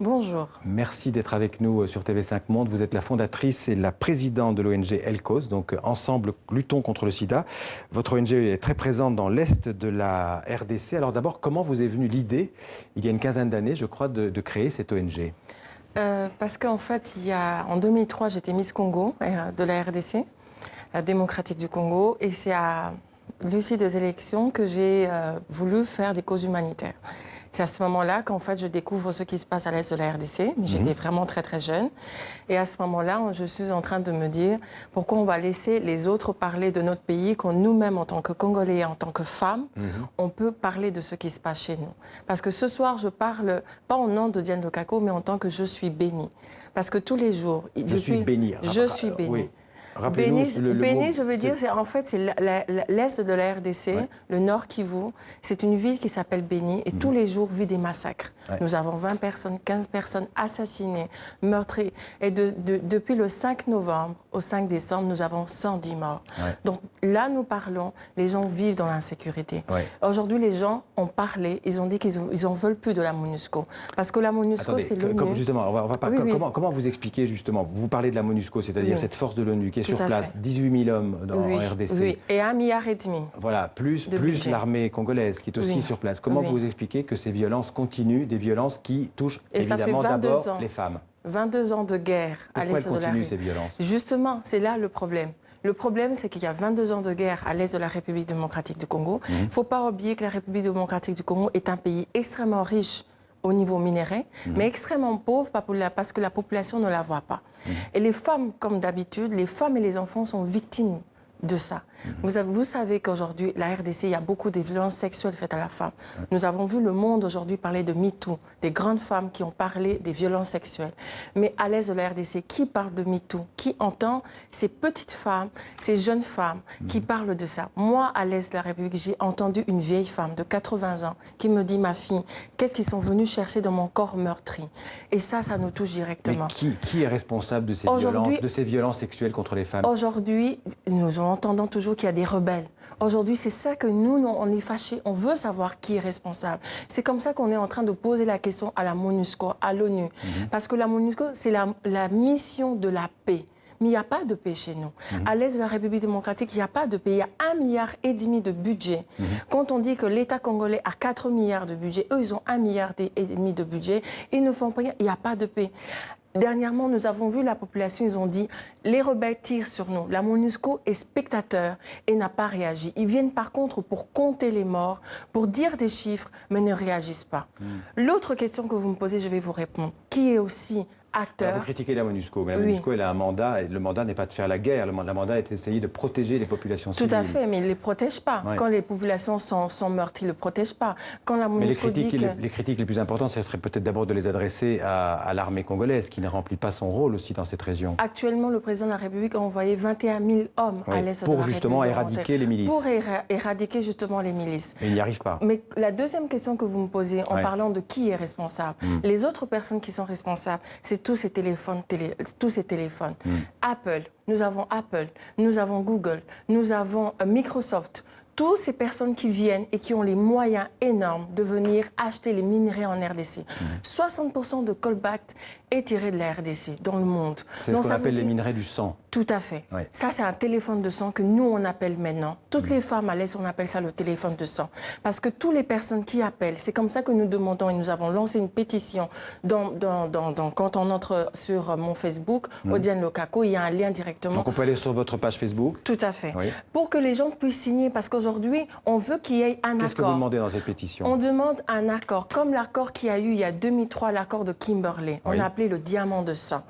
Bonjour. Merci d'être avec nous sur TV5 Monde. Vous êtes la fondatrice et la présidente de l'ONG Elcause, donc Ensemble luttons contre le sida. Votre ONG est très présente dans l'Est de la RDC. Alors d'abord, comment vous est venue l'idée, il y a une quinzaine d'années, je crois, de créer cette ONG? Parce qu'en fait, en 2003, j'étais Miss Congo de la RDC, démocratique du Congo, et c'est à l'issue des élections que j'ai voulu faire des causes humanitaires. C'est à ce moment-là qu'en fait, je découvre ce qui se passe à l'Est de la RDC. J'étais vraiment très, très jeune. Et à ce moment-là, je suis en train de me dire pourquoi on va laisser les autres parler de notre pays quand nous-mêmes, en tant que Congolais, en tant que femmes, on peut parler de ce qui se passe chez nous. Parce que ce soir, je parle pas au nom de Diane Lokako, mais en tant que je suis bénie. Parce que tous les jours... Je suis bénie. Je suis bénie. Oui. Béni, je veux dire, c'est l'Est de la RDC, le Nord Kivu. C'est une ville qui s'appelle Béni et tous les jours vit des massacres. Nous avons 20 personnes, 15 personnes assassinées, meurtries. Et depuis le 5 novembre au 5 décembre, nous avons 110 morts. Donc là, nous parlons, les gens vivent dans l'insécurité. Aujourd'hui, les gens ont parlé, ils ont dit qu'ils n'en veulent plus de la MONUSCO. Parce que la MONUSCO, c'est l'ONU. Justement, comment vous expliquez justement, vous parlez de la MONUSCO, c'est-à-dire cette force de l'ONU qui est sur place, 18 000 hommes en RDC. Oui, et 1,5 milliard. Voilà, plus l'armée congolaise qui est aussi sur place. Comment vous expliquez que ces violences continuent, des violences qui touchent évidemment d'abord les femmes? 22 ans de guerre à l'Est de la continuent ces violences? Justement, c'est là le problème. Le problème, c'est qu'il y a 22 ans de guerre à l'Est de la République démocratique du Congo. Il ne faut pas oublier que la République démocratique du Congo est un pays extrêmement riche au niveau minerai, mais extrêmement pauvre parce que la population ne la voit pas. Et les femmes, comme d'habitude, les femmes et les enfants sont victimes de ça. Vous savez qu'aujourd'hui, la RDC, il y a beaucoup de violences sexuelles faites à la femme. Nous avons vu le monde aujourd'hui parler de MeToo, des grandes femmes qui ont parlé des violences sexuelles. Mais à l'Est de la RDC, qui parle de MeToo? Qui entend ces petites femmes, ces jeunes femmes qui parlent de ça? Moi, à l'Est de la République, j'ai entendu une vieille femme de 80 ans qui me dit, ma fille, qu'est-ce qu'ils sont venus chercher dans mon corps meurtri? Et ça nous touche directement. Mais qui est responsable de ces violences sexuelles contre les femmes? Aujourd'hui, nous entendons toujours qu'il y a des rebelles. Aujourd'hui, c'est ça que nous, on est fâchés. On veut savoir qui est responsable. C'est comme ça qu'on est en train de poser la question à la MONUSCO, à l'ONU. Parce que la MONUSCO, c'est la mission de la paix. Mais il n'y a pas de paix chez nous. À l'Est de la République démocratique, il n'y a pas de paix. Il y a 1,5 milliard de budget. Quand on dit que l'État congolais a 4 milliards de budget, eux, ils ont 1,5 milliard de budget, ils ne font rien. Il n'y a pas de paix. Dernièrement, nous avons vu la population, ils ont dit les rebelles tirent sur nous. La MONUSCO est spectateur et n'a pas réagi. Ils viennent par contre pour compter les morts, pour dire des chiffres, mais ne réagissent pas. L'autre question que vous me posez, je vais vous répondre. Qui est aussi acteur? Alors vous critiquez la MONUSCO, mais la MONUSCO, elle a un mandat, et le mandat n'est pas de faire la guerre, le mandat est d'essayer de protéger les populations civiles. Tout à fait, mais il ne les protège pas. Quand les populations sont meurtres, il ne les protège pas. Quand la MONUSCO les critiques les plus importantes, ce serait peut-être d'abord de les adresser à l'armée congolaise, qui ne remplit pas son rôle aussi dans cette région. Actuellement, le président de la République a envoyé 21 000 hommes à l'Est de la République. Pour justement éradiquer les milices. Pour éradiquer justement les milices. Mais il n'y arrive pas. Mais la deuxième question que vous me posez, en parlant de qui est responsable, les autres personnes qui sont responsables, c'est tous ces téléphones. Apple, nous avons Google, nous avons Microsoft. Toutes ces personnes qui viennent et qui ont les moyens énormes de venir acheter les minerais en RDC. 60% de colbacte est tiré de la RDC dans le monde. C'est ce qu'on appelle les minerais du sang. Tout à fait. Ça, c'est un téléphone de sang que nous, on appelle maintenant. Toutes les femmes à l'Est, on appelle ça le téléphone de sang. Parce que toutes les personnes qui appellent, c'est comme ça que nous demandons et nous avons lancé une pétition quand on entre sur mon Facebook, Odiane Lokako, il y a un lien directement. Donc on peut aller sur votre page Facebook? Tout à fait. Pour que les gens puissent signer, parce qu'aujourd'hui, on veut qu'il y ait un accord. Qu'est-ce que vous demandez dans cette pétition? On demande un accord, comme l'accord qu'il y a eu il y a 2003, l'accord de Kimberley. On a appelé le diamant de sang.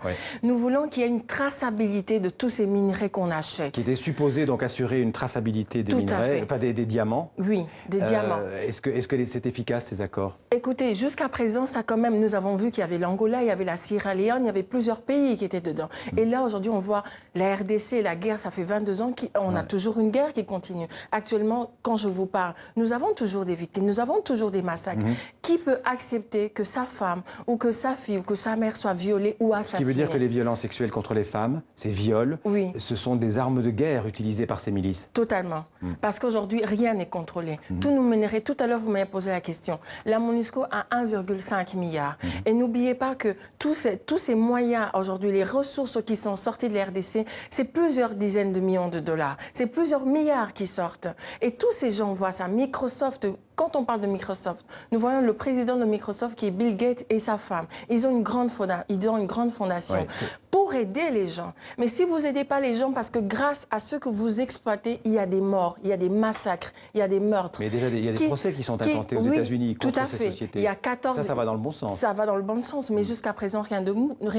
Nous voulons qu'il y ait une traçabilité de tous ces minerais qu'on achète. Qui était supposé donc assurer une traçabilité des minerais, enfin des diamants. Oui, des diamants. Est-ce que c'est efficace ces accords? Écoutez, jusqu'à présent, ça quand même, nous avons vu qu'il y avait l'Angola, il y avait la Sierra Leone, il y avait plusieurs pays qui étaient dedans. Et là, aujourd'hui, on voit la RDC, la guerre, ça fait 22 ans qu'on a toujours une guerre qui continue. Actuellement, actuellement, quand je vous parle, nous avons toujours des victimes, nous avons toujours des massacres. Qui peut accepter que sa femme ou que sa fille ou que sa mère soit violée ou assassinée? Ce qui veut dire que les violences sexuelles contre les femmes, ces viols, oui. ce sont des armes de guerre utilisées par ces milices. Totalement. Parce qu'aujourd'hui, rien n'est contrôlé. Tout nous mènerait, tout à l'heure, vous m'avez posé la question. La MONUSCO a 1,5 milliard. Et n'oubliez pas que tous ces moyens, aujourd'hui, les ressources qui sont sorties de la RDC, c'est plusieurs dizaines de millions de dollars. C'est plusieurs milliards qui sortent. Et tous ces gens voient ça. Microsoft, quand on parle de Microsoft, nous voyons le président de Microsoft qui est Bill Gates et sa femme. Ils ont une grande fondation Ouais. pour aider les gens. Mais si vous n'aidez pas les gens, parce que grâce à ce que vous exploitez, il y a des morts, il y a des massacres, il y a des meurtres. Mais déjà, il y a des procès qui sont intentés aux États-Unis contre ces sociétés. Il y a 14... Ça va dans le bon sens. Ça va dans le bon sens, mais jusqu'à présent, rien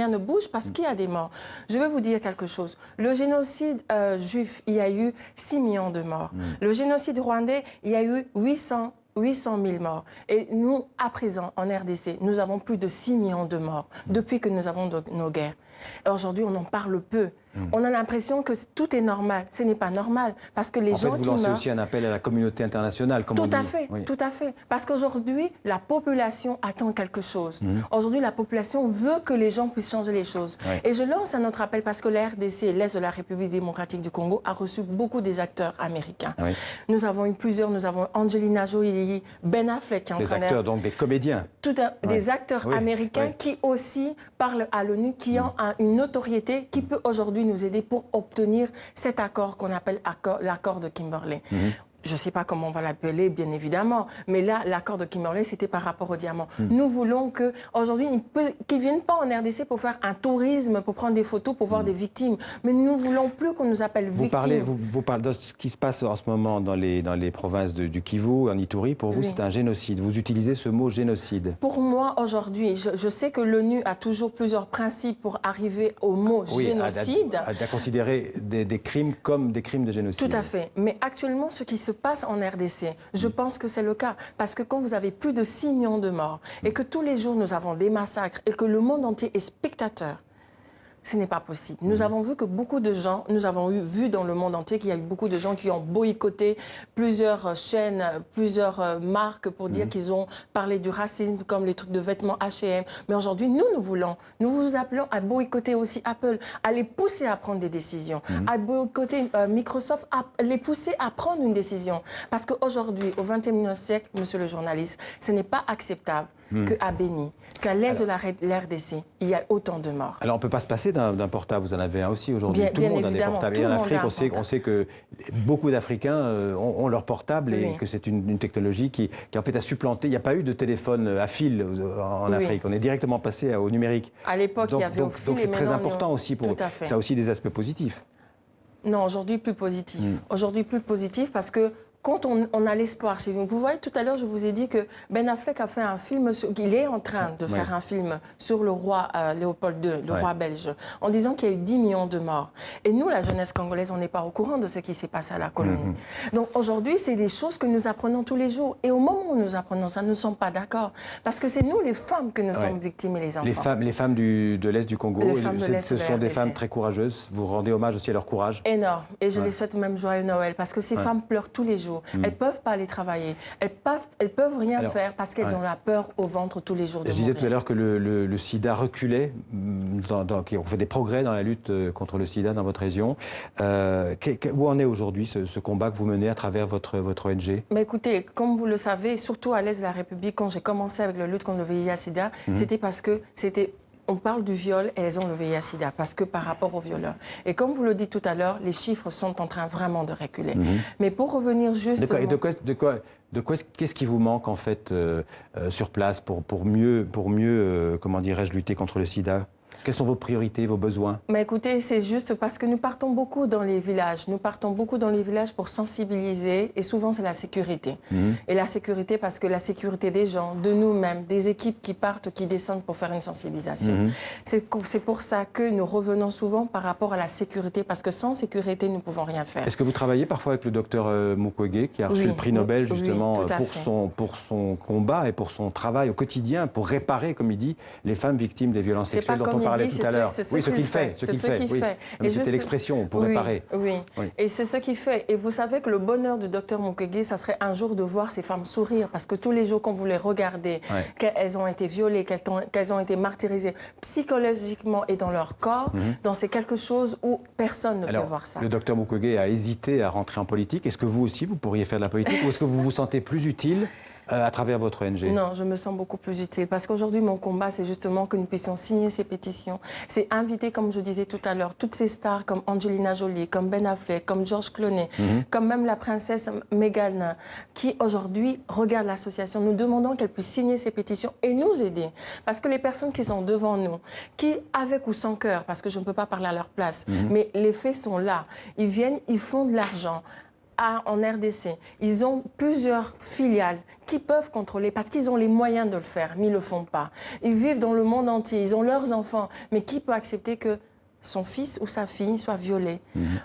ne bouge parce qu'il y a des morts. Je vais vous dire quelque chose. Le génocide juif, il y a eu 6 millions de morts. Le génocide rwandais, il y a eu 800 000 morts. Et nous, à présent, en RDC, nous avons plus de 6 millions de morts depuis que nous avons nos guerres. Et aujourd'hui, on en parle peu. On a l'impression que tout est normal. Ce n'est pas normal. Parce que les gens qui meurent... vous lancez aussi un appel à la communauté internationale, comme on dit. Tout à fait, oui. Tout à fait. Parce qu'aujourd'hui, la population attend quelque chose. Aujourd'hui, la population veut que les gens puissent changer les choses. Oui. Et je lance un autre appel parce que la RDC, l'Est de la République démocratique du Congo, a reçu beaucoup des acteurs américains. Oui. Nous avons eu plusieurs. Nous avons Angelina Jolie, Ben Affleck qui est en train des acteurs, donc des comédiens. Des acteurs américains qui aussi parlent à l'ONU, qui ont une notoriété qui peut aujourd'hui nous aider pour obtenir cet accord qu'on appelle l'accord de Kimberley. Je ne sais pas comment on va l'appeler, bien évidemment, mais là, l'accord de Kimberley, c'était par rapport au diamant. Nous voulons qu'aujourd'hui, qu'ils ne viennent pas en RDC pour faire un tourisme, pour prendre des photos, pour voir des victimes. Mais nous ne voulons plus qu'on nous appelle victimes. Vous parlez de ce qui se passe en ce moment dans les provinces du Kivu, en Ituri. Pour vous, c'est un génocide. Vous utilisez ce mot génocide. Pour moi, aujourd'hui, je sais que l'ONU a toujours plusieurs principes pour arriver au mot génocide. À considérer des crimes comme des crimes de génocide. Tout à fait. Mais actuellement, ce qui se passe en RDC, je pense que c'est le cas. Parce que quand vous avez plus de 6 millions de morts et que tous les jours nous avons des massacres et que le monde entier est spectateur, ce n'est pas possible. Nous avons vu que beaucoup de gens, nous avons vu dans le monde entier qu'il y a eu beaucoup de gens qui ont boycotté plusieurs chaînes, plusieurs marques pour dire qu'ils ont parlé du racisme, comme les trucs de vêtements H&M. Mais aujourd'hui, nous vous appelons à boycotter aussi Apple, à les pousser à prendre des décisions, à boycotter Microsoft, à les pousser à prendre une décision. Parce qu'aujourd'hui, au XXIe siècle, monsieur le journaliste, ce n'est pas acceptable qu'à Béni, qu'à l'est de la RDC, il y a autant de morts. Alors, on ne peut pas se passer d'un portable. Vous en avez un aussi aujourd'hui. Tout le monde a des portables. Et en Afrique, on sait que beaucoup d'Africains ont leur portable et que c'est une technologie qui en fait a supplanté. Il n'y a pas eu de téléphone à fil en Afrique. On est directement passé au numérique. À l'époque, il y avait au fil. Donc c'est très important aussi. Ça a aussi des aspects positifs. Non, aujourd'hui, plus positif. Aujourd'hui, plus positif parce que quand on a l'espoir chez vous. Vous voyez, tout à l'heure, je vous ai dit que Ben Affleck a fait un film, qu'il est en train de faire un film sur le roi Léopold II, le roi belge, en disant qu'il y a eu 10 millions de morts. Et nous, la jeunesse congolaise, on n'est pas au courant de ce qui s'est passé à la colonie. Donc aujourd'hui, c'est des choses que nous apprenons tous les jours. Et au moment où nous apprenons ça, nous ne sommes pas d'accord. Parce que c'est nous, les femmes, que nous sommes victimes et les enfants. Les femmes de l'Est du Congo, ce sont des femmes très courageuses. Vous rendez hommage aussi à leur courage. Énorme. Et je les souhaite même joyeux Noël. Parce que ces femmes pleurent tous les jours. Elles ne peuvent pas aller travailler. Elles peuvent rien faire parce qu'elles ont la peur au ventre tous les jours de mourir. Je disais tout à l'heure que le sida reculait, on fait des progrès dans la lutte contre le sida dans votre région. Où en est aujourd'hui ce combat que vous menez à travers votre ONG? Mais écoutez, comme vous le savez, surtout à l'Est de la République, quand j'ai commencé avec la lutte contre le VIH-Sida, c'était parce que on parle du viol et elles ont le VIH-Sida, parce que par rapport aux violeurs. Et comme vous le dites tout à l'heure, les chiffres sont en train vraiment de reculer. Mais pour revenir juste... Qu'est-ce qui vous manque en fait sur place pour mieux comment dirais-je, lutter contre le sida? Quelles sont vos priorités, vos besoins? Mais écoutez, c'est juste parce que nous partons beaucoup dans les villages. Nous partons beaucoup dans les villages pour sensibiliser et souvent c'est la sécurité. Et la sécurité parce que la sécurité des gens, de nous-mêmes, des équipes qui partent, qui descendent pour faire une sensibilisation. C'est pour ça que nous revenons souvent par rapport à la sécurité parce que sans sécurité, nous ne pouvons rien faire. Est-ce que vous travaillez parfois avec le docteur Mukwege qui a reçu le prix Nobel justement pour son combat et pour son travail au quotidien pour réparer, comme il dit, les femmes victimes des violences sexuelles dont on parle parlait dit, tout à l'heure. Oui, ce qu'il fait. C'est ce qu'il fait. Mais c'était l'expression pour réparer. Oui, et c'est ce qu'il fait. Et vous savez que le bonheur du docteur Mukwege, ça serait un jour de voir ces femmes sourire. Parce que tous les jours, quand vous les regardez, qu'elles ont été violées, qu'elles ont été martyrisées psychologiquement et dans leur corps, donc c'est quelque chose où personne ne peut voir ça. Le docteur Mukwege a hésité à rentrer en politique. Est-ce que vous aussi, vous pourriez faire de la politique ou est-ce que vous vous sentez plus utile à travers votre ONG? Non, je me sens beaucoup plus utile parce qu'aujourd'hui, mon combat, c'est justement que nous puissions signer ces pétitions. C'est inviter, comme je disais tout à l'heure, toutes ces stars comme Angelina Jolie, comme Ben Affleck, comme George Clooney, comme même la princesse Meghan, qui aujourd'hui regardent l'association. Nous demandons qu'elle puisse signer ces pétitions et nous aider. Parce que les personnes qui sont devant nous, qui, avec ou sans cœur, parce que je ne peux pas parler à leur place, mais les faits sont là. Ils viennent, ils font de l'argent. En RDC, ils ont plusieurs filiales qui peuvent contrôler parce qu'ils ont les moyens de le faire, mais ils ne le font pas. Ils vivent dans le monde entier, ils ont leurs enfants, mais qui peut accepter que son fils ou sa fille soit violé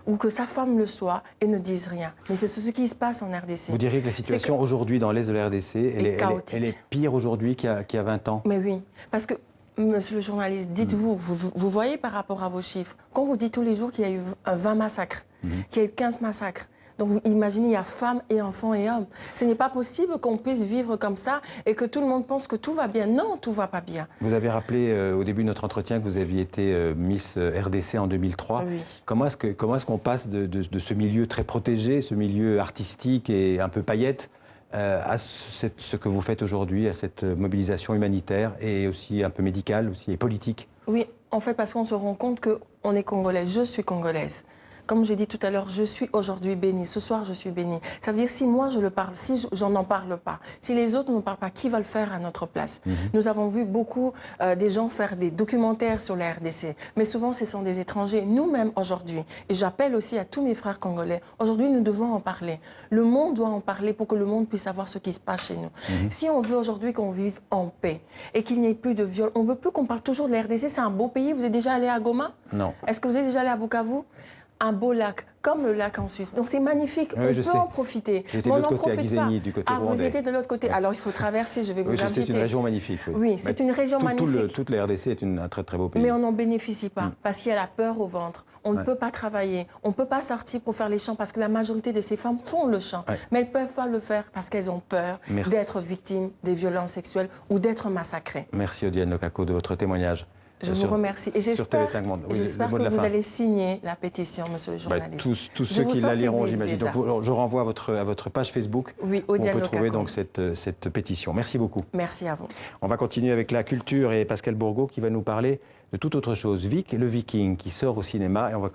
ou que sa femme le soit et ne dise rien? Mais c'est ce qui se passe en RDC. Vous diriez que la situation aujourd'hui dans l'Est de la RDC, elle est pire aujourd'hui qu'il y a 20 ans? Mais oui, parce que monsieur le journaliste, dites-vous, vous voyez par rapport à vos chiffres, quand vous dites tous les jours qu'il y a eu 20 massacres, qu'il y a eu 15 massacres, donc vous imaginez, il y a femmes et enfants et hommes. Ce n'est pas possible qu'on puisse vivre comme ça et que tout le monde pense que tout va bien. Non, tout ne va pas bien. Vous avez rappelé au début de notre entretien que vous aviez été Miss RDC en 2003. Oui. Comment est-ce qu'on passe de ce milieu très protégé, ce milieu artistique et un peu paillette, à ce que vous faites aujourd'hui, à cette mobilisation humanitaire et aussi un peu médicale aussi, et politique? Oui, en fait, parce qu'on se rend compte qu'on est congolais. Je suis congolaise. Comme j'ai dit tout à l'heure, je suis aujourd'hui bénie. Ce soir, je suis bénie. Ça veut dire si moi, je le parle, si je n'en parle pas, si les autres ne parlent pas, qui va le faire à notre place? Nous avons vu beaucoup des gens faire des documentaires sur la RDC. Mais souvent, ce sont des étrangers. Nous-mêmes, aujourd'hui, et j'appelle aussi à tous mes frères congolais, aujourd'hui, nous devons en parler. Le monde doit en parler pour que le monde puisse savoir ce qui se passe chez nous. Si on veut aujourd'hui qu'on vive en paix et qu'il n'y ait plus de viol, on ne veut plus qu'on parle toujours de la RDC. C'est un beau pays. Vous êtes déjà allé à Goma? Non. Est-ce que vous êtes déjà allé à Bukavu? Un beau lac, comme le lac en Suisse. Donc c'est magnifique, oui, on peut en profiter. J'étais de l'autre côté, à Gisenyi, du côté rwandais. Vous étiez de l'autre côté. Alors il faut traverser, je vais vous inviter. C'est une région magnifique. Oui, c'est une région magnifique. Toute la RDC est un très très beau pays. Mais on n'en bénéficie pas, parce qu'il y a la peur au ventre. On ne peut pas travailler, on ne peut pas sortir pour faire les champs, parce que la majorité de ces femmes font le champ. Mais elles ne peuvent pas le faire parce qu'elles ont peur d'être victimes des violences sexuelles ou d'être massacrées. Merci Odiane Lokako de votre témoignage. Je vous remercie. Et j'espère que vous allez signer la pétition, monsieur le journaliste. Tous ceux qui la liront, j'imagine. Je renvoie à votre page Facebook où on peut trouver donc cette pétition. Merci beaucoup. Merci à vous. On va continuer avec la culture et Pascal Bourgault qui va nous parler de toute autre chose. Vic et le Viking qui sort au cinéma. Et on va